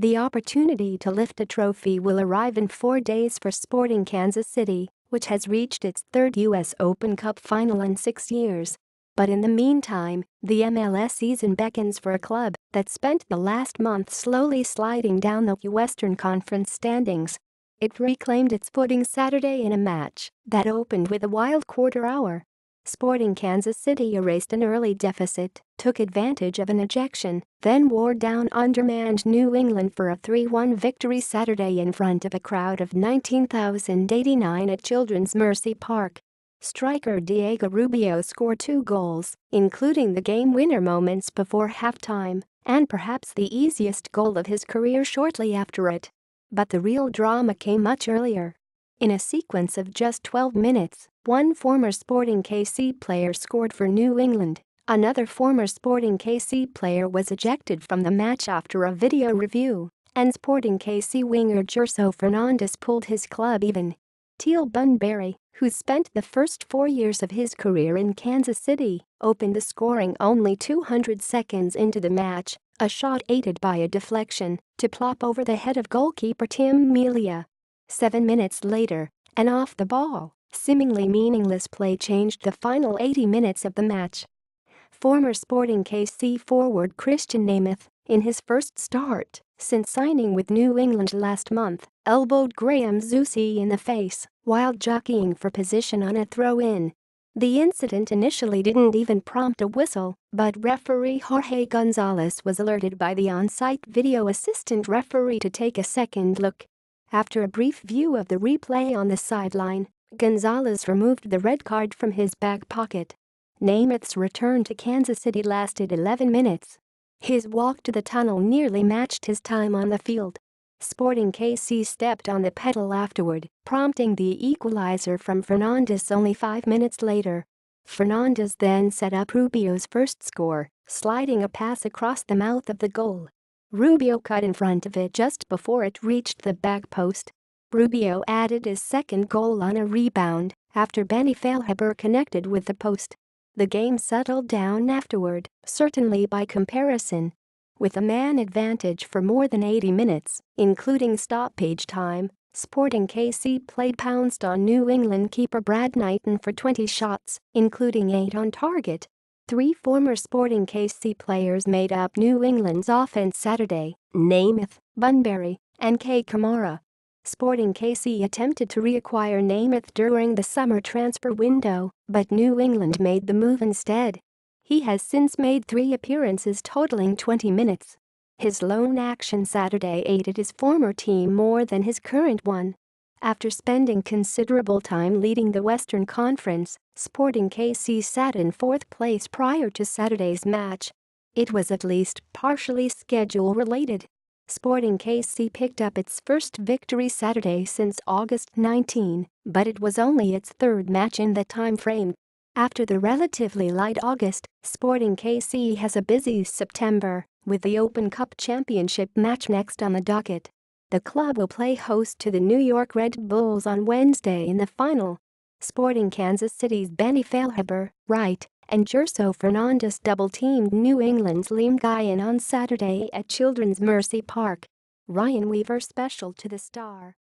The opportunity to lift a trophy will arrive in 4 days for Sporting Kansas City, which has reached its third U.S. Open Cup final in 6 years. But in the meantime, the MLS season beckons for a club that spent the last month slowly sliding down the Western Conference standings. It reclaimed its footing Saturday in a match that opened with a wild quarter hour. Sporting Kansas City erased an early deficit, took advantage of an ejection, then wore down undermanned New England for a 3-1 victory Saturday in front of a crowd of 19,089 at Children's Mercy Park. Striker Diego Rubio scored 2 goals, including the game-winner moments before halftime, and perhaps the easiest goal of his career shortly after it. But the real drama came much earlier. In a sequence of just 12 minutes, one former Sporting KC player scored for New England. Another former Sporting KC player was ejected from the match after a video review, and Sporting KC winger Gerso Fernandes pulled his club even. Teal Bunbury, who spent the first 4 years of his career in Kansas City, opened the scoring only 200 seconds into the match, a shot aided by a deflection to plop over the head of goalkeeper Tim Melia. 7 minutes later, an off-the-ball, seemingly meaningless play changed the final 80 minutes of the match. Former Sporting KC forward Krisztian Nemeth, in his first start since signing with New England last month, elbowed Graham Zusi in the face while jockeying for position on a throw-in. The incident initially didn't even prompt a whistle, but referee Jorge Gonzalez was alerted by the on-site video assistant referee to take a second look. After a brief view of the replay on the sideline, Gonzalez removed the red card from his back pocket. Nemeth's return to Kansas City lasted 11 minutes. His walk to the tunnel nearly matched his time on the field. Sporting KC stepped on the pedal afterward, prompting the equalizer from Fernandes only 5 minutes later. Fernandes then set up Rubio's first score, sliding a pass across the mouth of the goal. Rubio cut in front of it just before it reached the back post. Rubio added his second goal on a rebound after Benny Feilhaber connected with the post. The game settled down afterward, certainly by comparison. With a man advantage for more than 80 minutes, including stoppage time, Sporting KC pounced on New England keeper Brad Knighton for 20 shots, including 8 on target. 3 former Sporting KC players made up New England's offense Saturday: Nemeth, Bunbury, and K. Kamara. Sporting KC attempted to reacquire Nemeth during the summer transfer window, but New England made the move instead. He has since made 3 appearances totaling 20 minutes. His lone action Saturday aided his former team more than his current one. After spending considerable time leading the Western Conference, Sporting KC sat in 4th place prior to Saturday's match. It was at least partially schedule-related. Sporting KC picked up its first victory Saturday since August 19, but it was only its 3rd match in the time frame. After the relatively light August, Sporting KC has a busy September, with the Open Cup Championship match next on the docket. The club will play host to the New York Red Bulls on Wednesday in the final. Sporting Kansas City's Benny Feilhaber, right, and Gerso Fernandes double-teamed New England's Liam Guyan on Saturday at Children's Mercy Park. Ryan Weaver special to the Star.